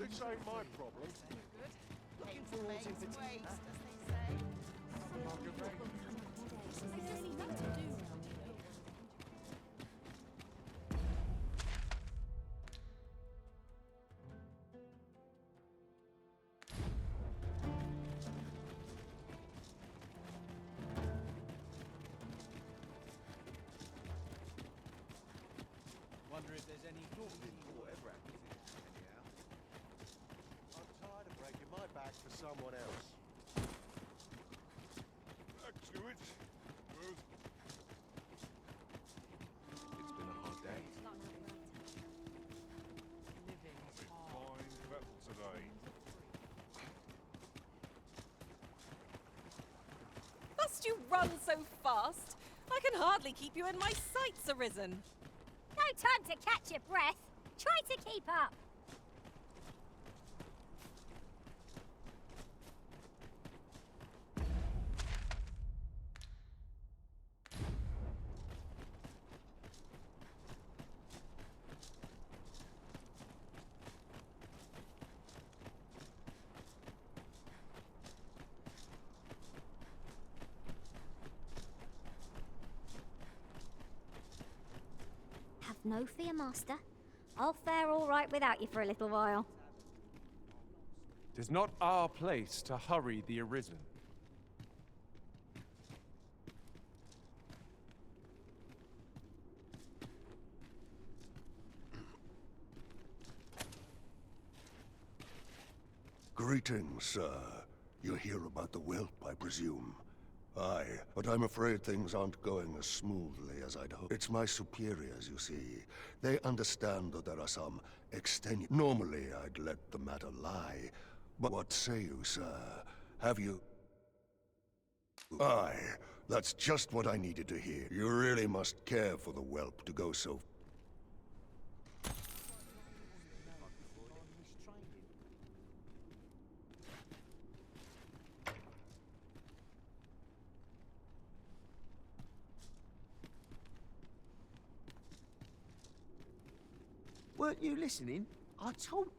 This ain't my problem. Looking for waste, as they say. There's really nothing to do around here. Wonder if there's any Whatever happens, anyhow. I'm tired of breaking my back for someone else. Back to it. Well, it's been a hard day. Fine battle today. Must you run so fast? I can hardly keep you in my sights, Arisen. No time to catch your breath. Try to keep up. Have no fear, Master. I'll fare all right without you for a little while. 'Tis not our place to hurry the Arisen. Greetings, sir. You hear about the whelp, I presume? Aye, but I'm afraid things aren't going as smoothly as I'd hoped. It's my superiors, you see. They understand that there are some Normally, I'd let the matter lie. But what say you, sir? Have you... Aye, that's just what I needed to hear. You really must care for the whelp to go so... Weren't you listening? I told...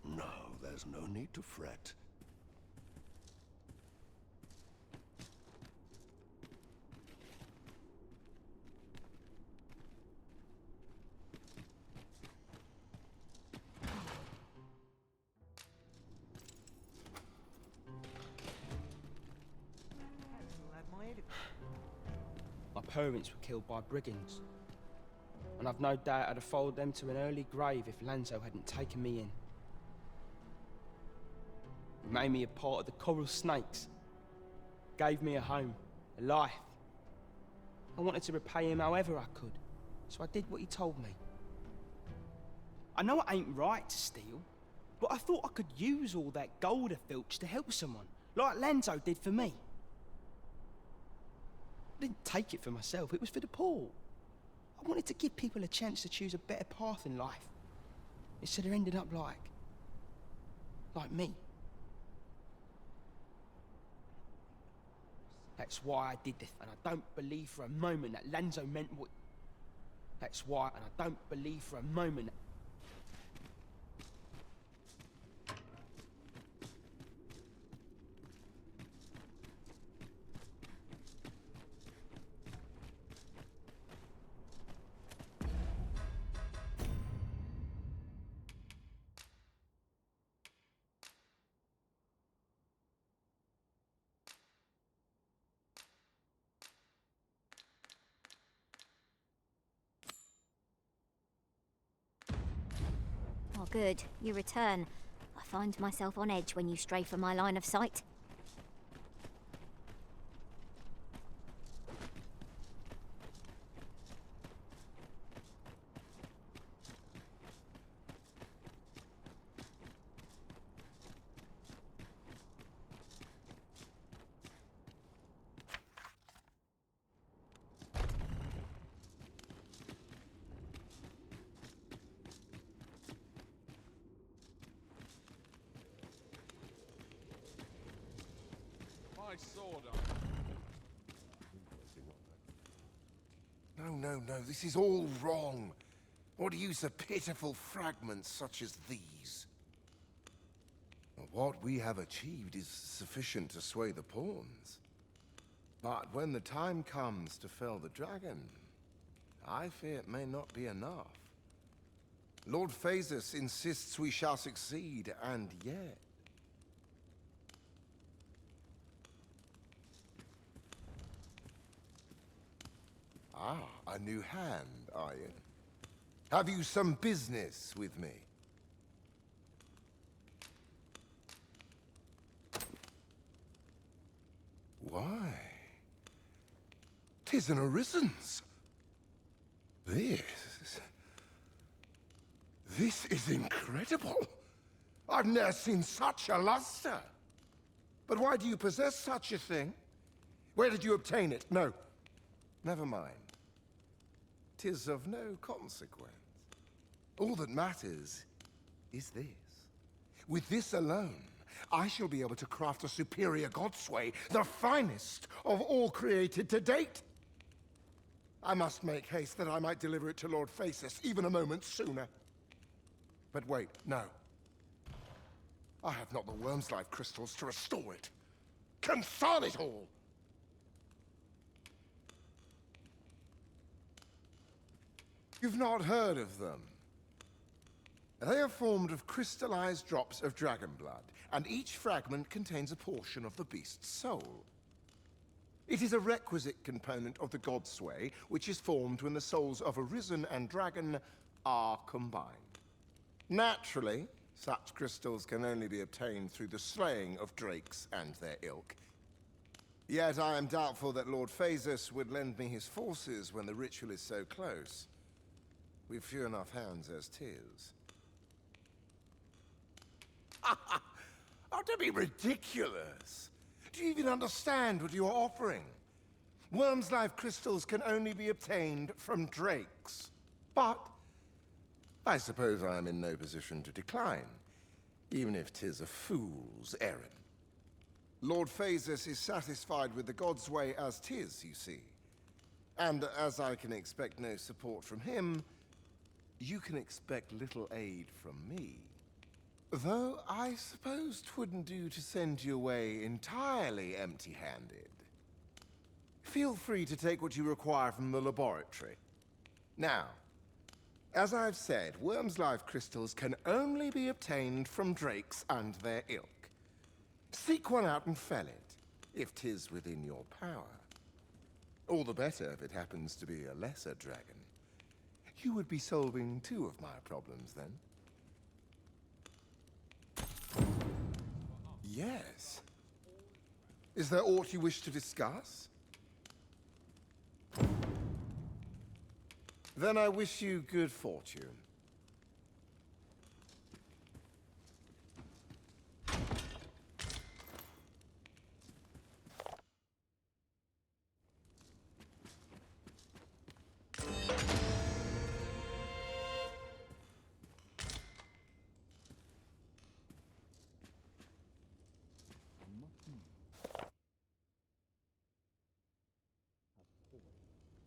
No, there's no need to fret. My parents were killed by brigands, and I've no doubt I'd have followed them to an early grave if Lanzo hadn't taken me in. He made me a part of the coral snakes, gave me a home, a life. I wanted to repay him however I could, so I did what he told me. I know it ain't right to steal, but I thought I could use all that gold I filched to help someone, like Lanzo did for me. I didn't take it for myself, it was for the poor. I wanted to give people a chance to choose a better path in life, instead of ending up like me. That's why I did this, and I don't believe for a moment that Lanzo meant what... That's why, and I don't believe for a moment that... Oh, good. You return. I find myself on edge when you stray from my line of sight. my sword on. No, this is all wrong. What use of pitiful fragments such as these? What we have achieved is sufficient to sway the pawns. But when the time comes to fell the dragon, I fear it may not be enough. Lord Phasus insists we shall succeed, and yet... Ah, a new hand, are you? Have you some business with me? Why? 'Tis an Arisen's. This is incredible. I've never seen such a luster. But why do you possess such a thing? Where did you obtain it? No, never mind. 'Tis of no consequence. All that matters is this. With this alone, I shall be able to craft a superior godsway, the finest of all created to date. I must make haste that I might deliver it to Lord Phasus even a moment sooner. But wait, no. I have not the worm's life crystals to restore it. Confound it all! You've not heard of them. They are formed of crystallized drops of dragon blood, and each fragment contains a portion of the beast's soul. It is a requisite component of the godsway, which is formed when the souls of Arisen and Dragon are combined. Naturally, such crystals can only be obtained through the slaying of drakes and their ilk. Yet I am doubtful that Lord Phasus would lend me his forces when the ritual is so close. We've few enough hands as 'tis. Oh, don't be ridiculous! Do you even understand what you are offering? Worm's life crystals can only be obtained from drakes. But I suppose I am in no position to decline, even if 'tis a fool's errand. Lord Phasus is satisfied with the godsway as 'tis, you see. And as I can expect no support from him, you can expect little aid from me. Though I suppose 'twouldn't do to send you away entirely empty-handed. Feel free to take what you require from the laboratory. Now, as I've said, worm's life crystals can only be obtained from drakes and their ilk. Seek one out and fell it, if 'tis within your power. All the better if it happens to be a lesser dragon. You would be solving 2 of my problems, then. Yes. Is there aught you wish to discuss? Then I wish you good fortune.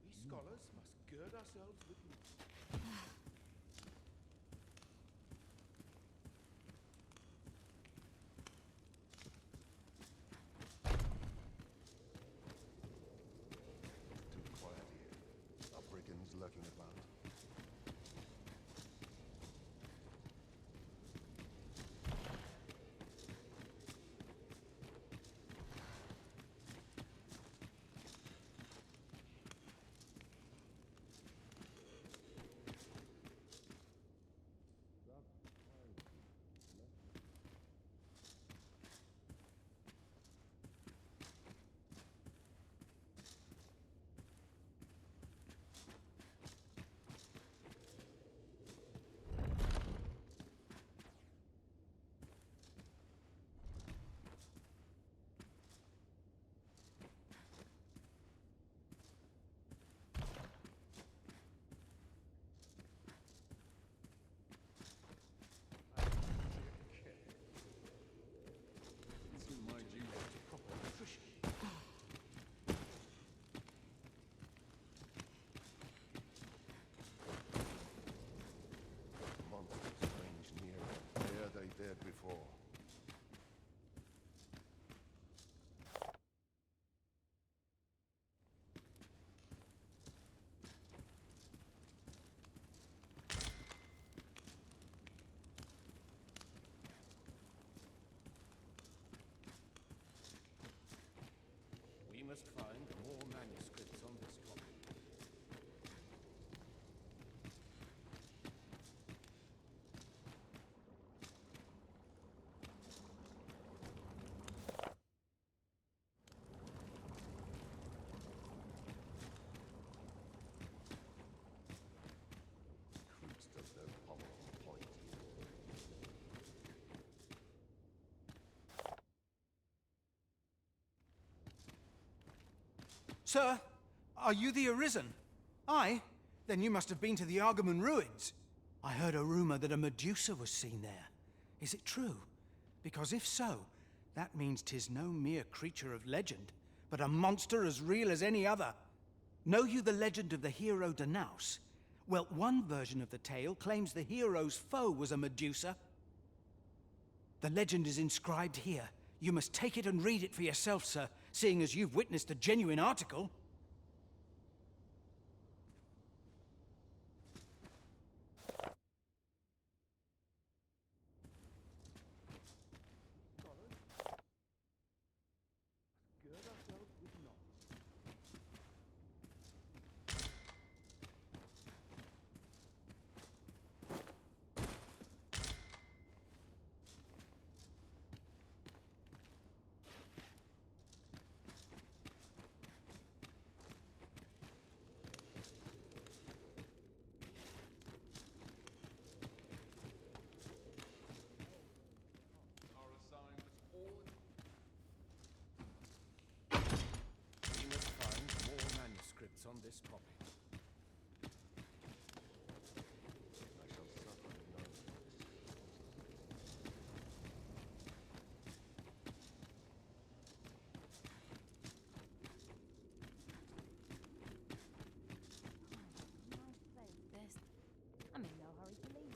We scholars must gird ourselves with Too quiet here. Are brigands lurking about? Sir, are you the Arisen? Aye? Then you must have been to the Argamon ruins. I heard a rumor that a Medusa was seen there. Is it true? Because if so, that means 'tis no mere creature of legend, but a monster as real as any other. Know you the legend of the hero Danaus? Well, one version of the tale claims the hero's foe was a Medusa. The legend is inscribed here. You must take it and read it for yourself, sir, seeing as you've witnessed a genuine article. We must find more manuscripts on this topic. I shall suffer none. I'm in no hurry to leave.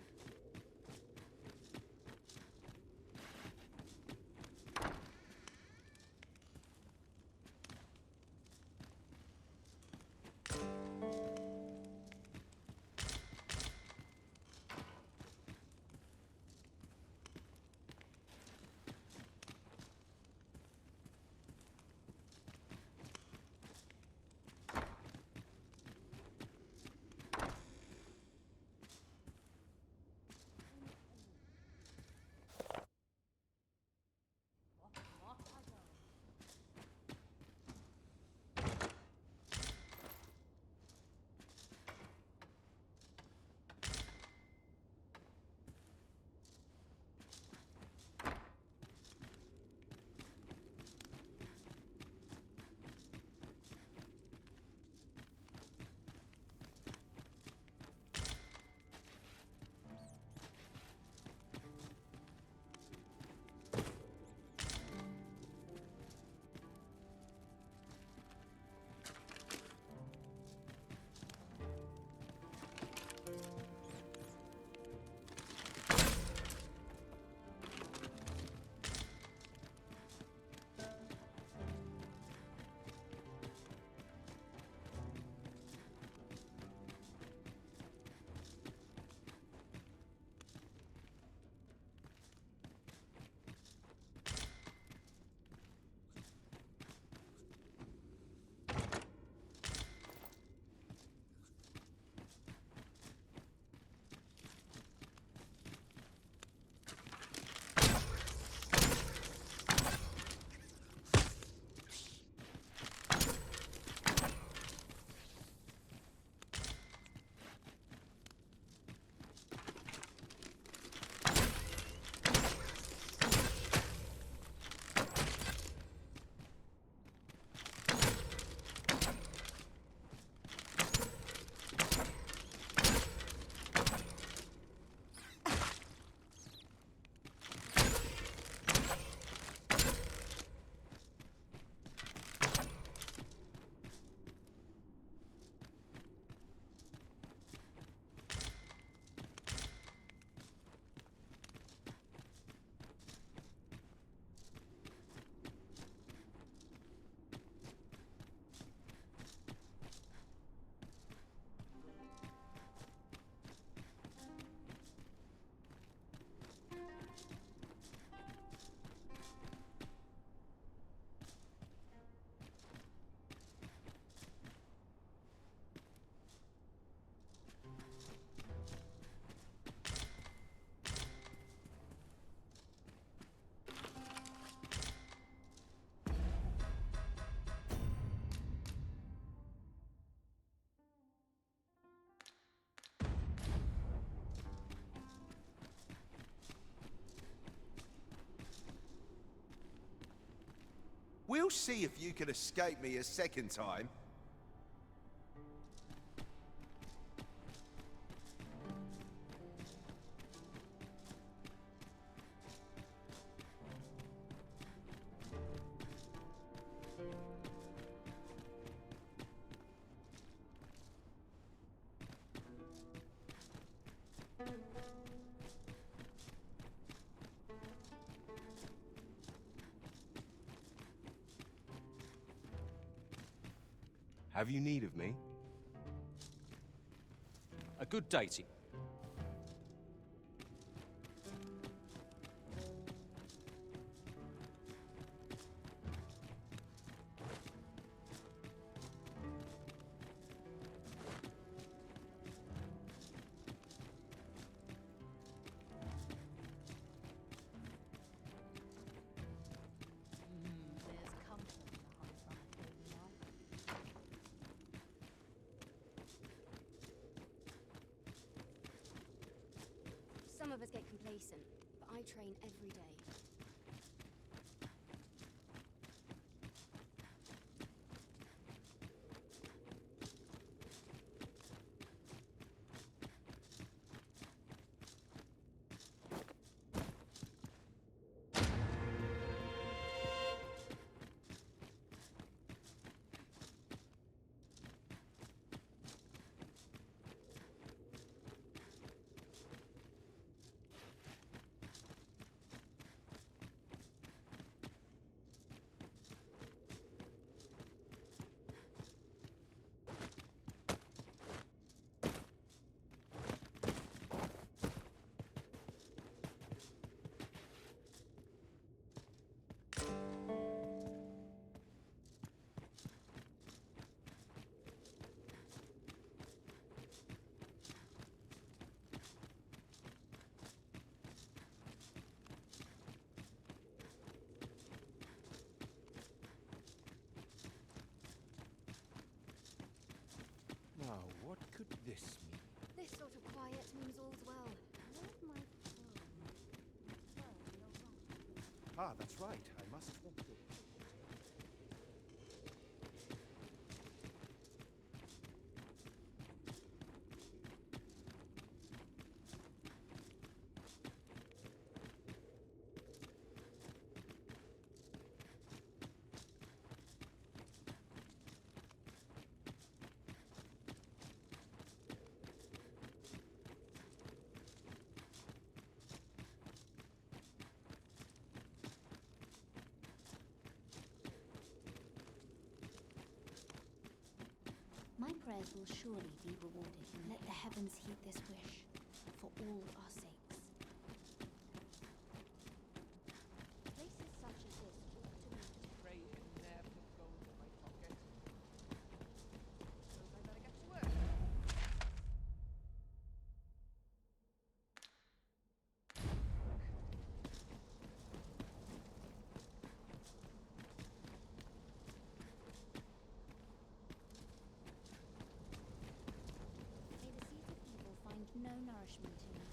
We'll see if you can escape me a second time. Have you need of me? A good dating. There's comfort in the high side, you know. Some of us get complacent, but I train every day. Now, what could this mean? This sort of quiet means all's well. Where's my phone? Ah, that's right. I must talk to you. My prayers will surely be rewarded. Let the heavens heed this wish, for all our sakes. Places such as this ought to be. Pray it never goes in my pocket. Suppose I better get to work. May the seeds of evil find no nourishment in you.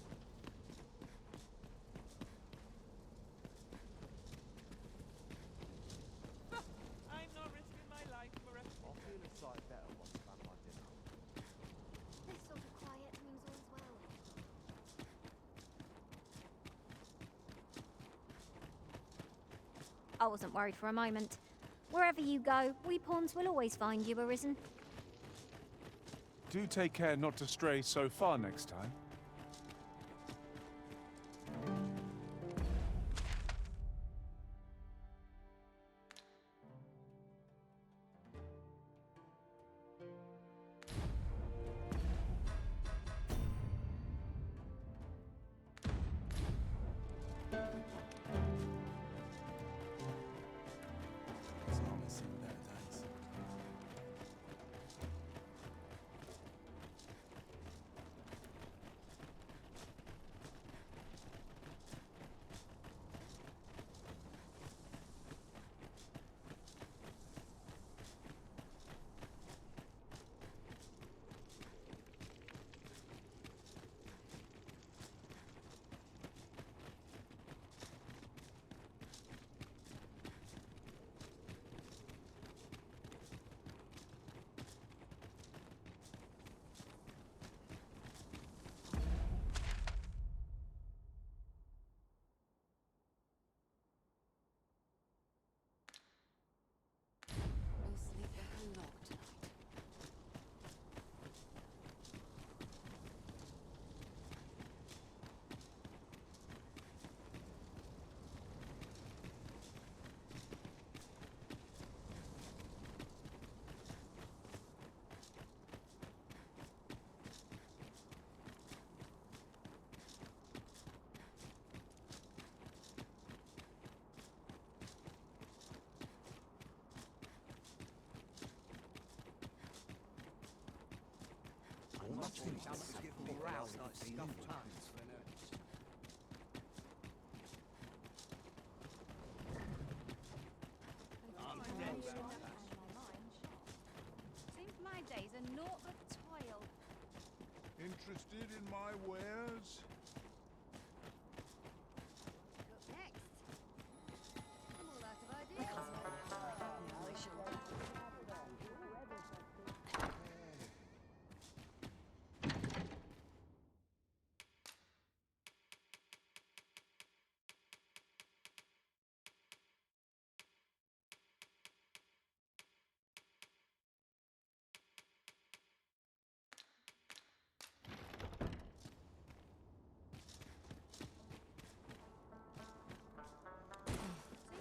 I'm not risking my life for a... I'll feel a sight better once I've had my dinner. This sort of quiet means all's well. I wasn't worried for a moment. Wherever you go, we pawns will always find you, Arisen. Do take care not to stray so far next time. It's always seen better days. Seems my days are naught but toil. Interested in my wares? Up next. I'm all out of ideas.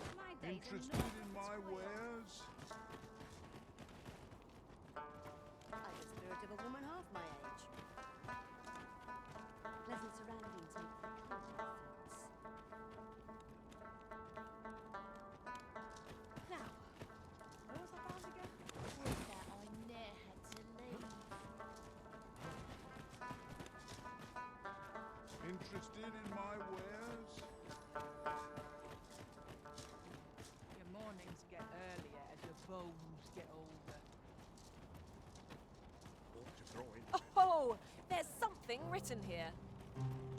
Seems my days are Interested naught in but my toil. wares? I've the spirit of a woman half my age. Pleasant surroundings make for calm thoughts. Now, where was I bound again? Was that I ne'er had to leave. Interested in my wares? Your mornings get earlier as your bones get older. Oh, there's something written here.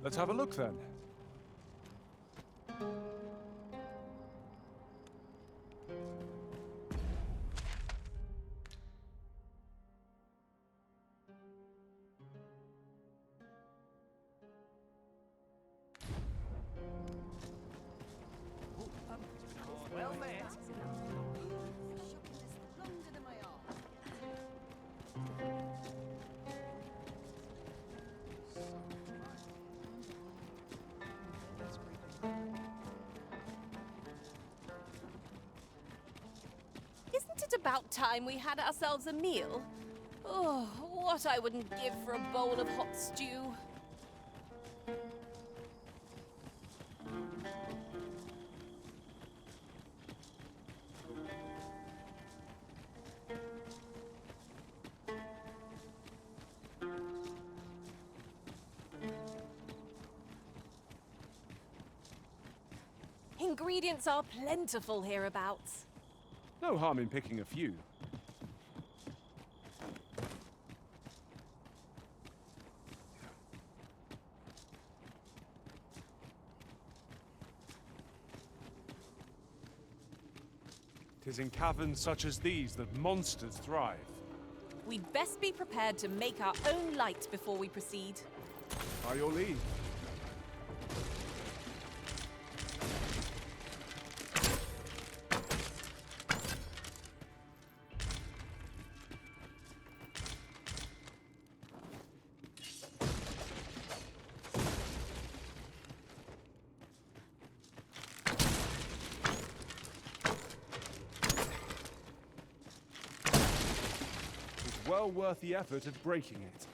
Let's have a look then. Well met. Shocking as the longer than my arm. Isn't it about time we had ourselves a meal? Oh, what I wouldn't give for a bowl of hot stew. Ingredients are plentiful hereabouts. No harm in picking a few. Tis in caverns such as these that monsters thrive. We'd best be prepared to make our own light before we proceed. By your leave. It's well worth the effort of breaking it.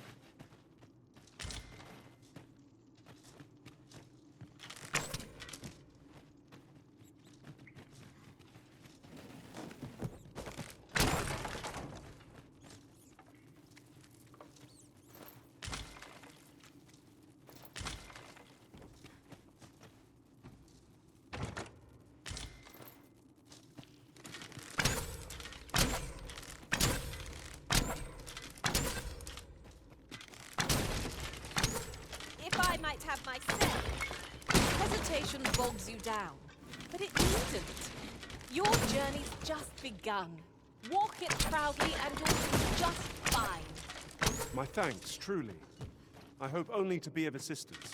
If I might have my say, hesitation bogs you down, but it needn't. Your journey's just begun. Walk it proudly and you'll do just fine. My thanks, truly. I hope only to be of assistance.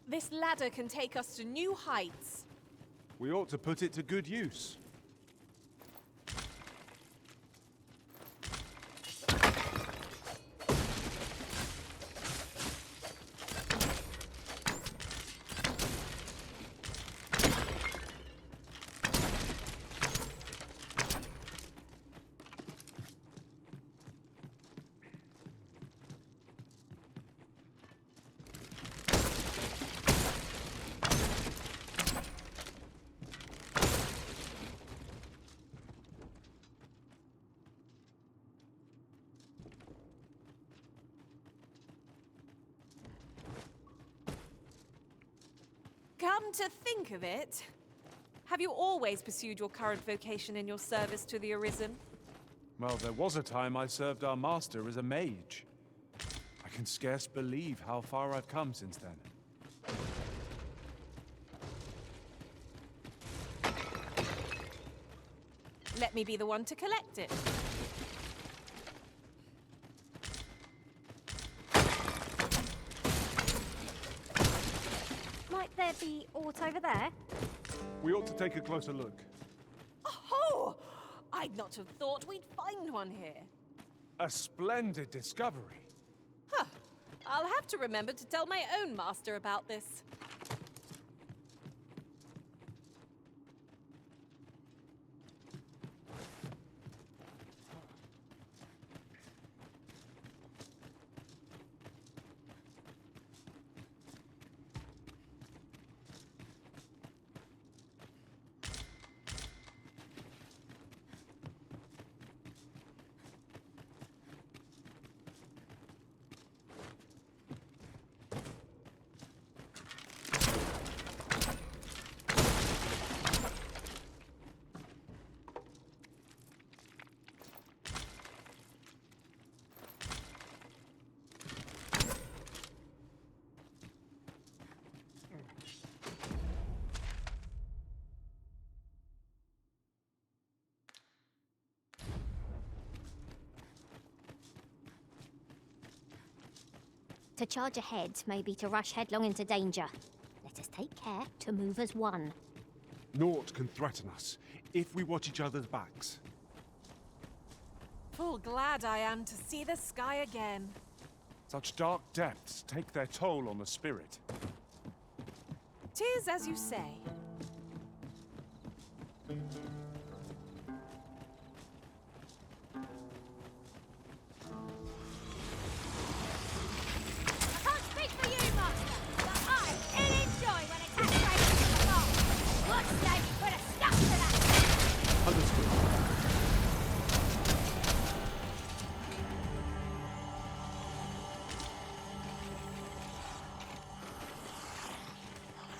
This ladder can take us to new heights. We ought to put it to good use. Come to think of it, have you always pursued your current vocation in your service to the Arisen? Well, there was a time I served our master as a mage. I can scarce believe how far I've come since then. Let me be the one to collect it. Might there be aught over there? We ought to take a closer look. Oh! I'd not have thought we'd find one here. A splendid discovery. Huh. I'll have to remember to tell my own master about this. To charge ahead may be to rush headlong into danger. Let us take care to move as one. Naught can threaten us if we watch each other's backs. Full glad I am to see the sky again. Such dark depths take their toll on the spirit. 'Tis as you say.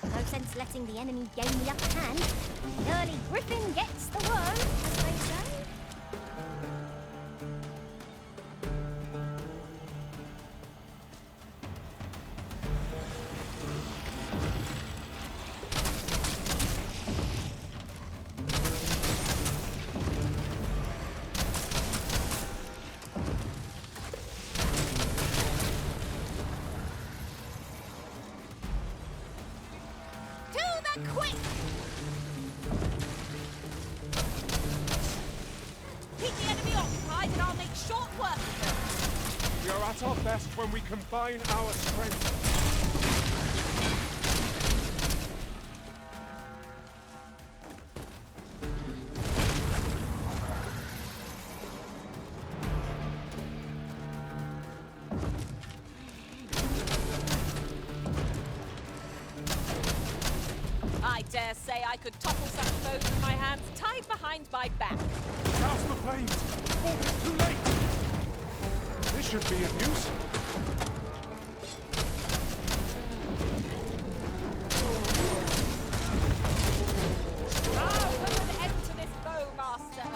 No sense letting the enemy gain the upper hand. The early griffin gets the worm, as they say. Quick! Keep the enemy occupied and I'll make short work of them. We are at our best when we combine our strength. I dare say I could topple such foes with my hands tied behind my back. Douse the flames! Before it's too late! This should be of use. I'll put an end to this bow, Master.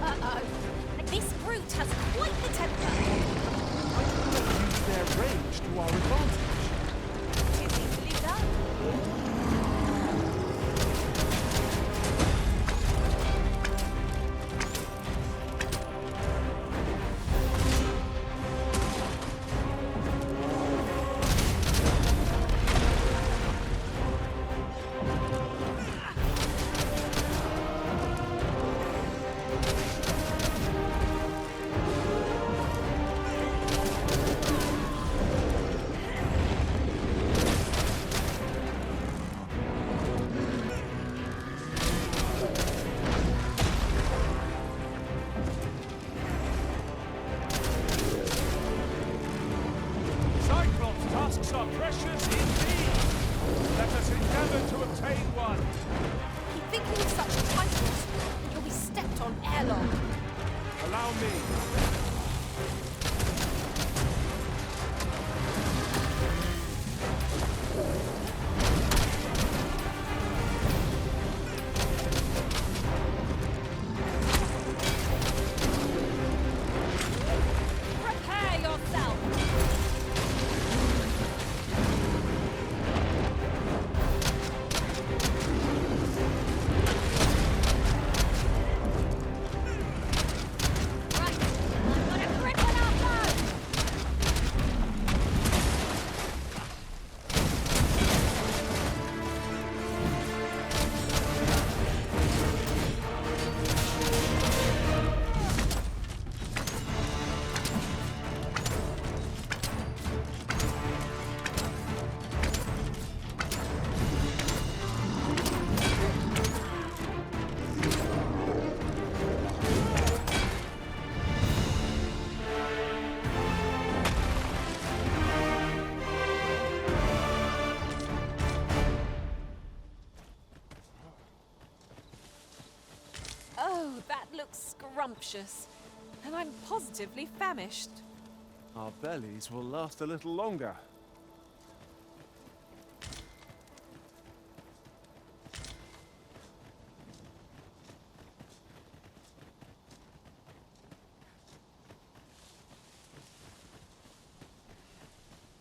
Uh-oh. This brute has quite the temper. Why do we not use their rage to our advantage? It's easily done. Tasks are precious indeed. Let us endeavor to obtain one. Keep thinking of such titles, you'll be stepped on ere long. Allow me. scrumptious, and I'm positively famished. Our bellies will last a little longer.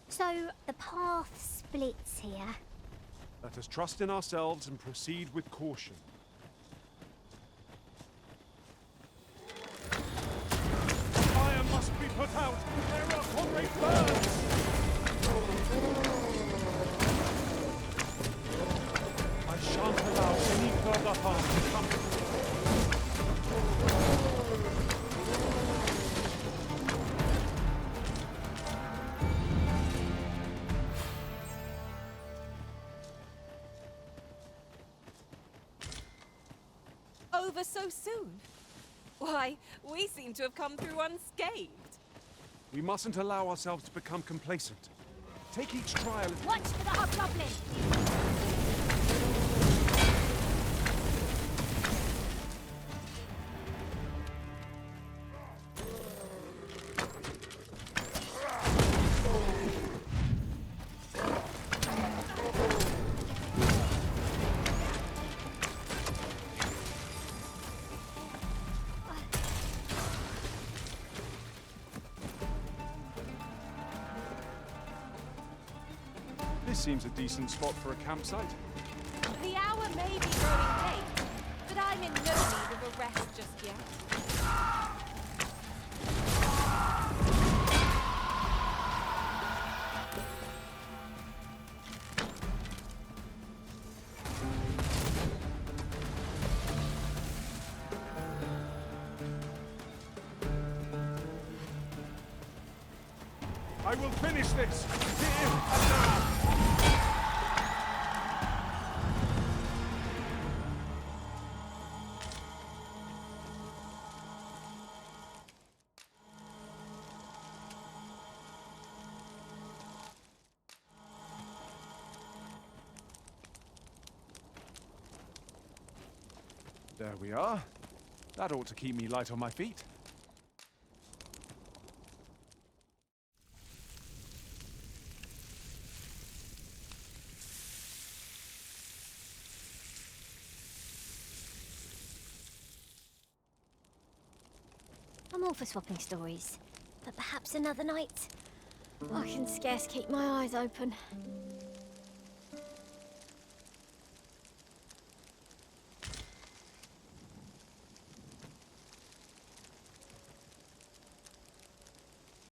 So, the path splits here. Let us trust in ourselves and proceed with caution. Fire must be put out! There are hungry birds! I shan't allow any further harm to come. Over so soon? Why, we seem to have come through unscathed. We mustn't allow ourselves to become complacent. Take each trial as... Watch for the hobgoblin! This seems a decent spot for a campsite. The hour may be growing late, but I'm in no need of a rest just yet. I will finish this, here and now! There we are. That ought to keep me light on my feet. I'm all for swapping stories, but perhaps another night? I can scarce keep my eyes open.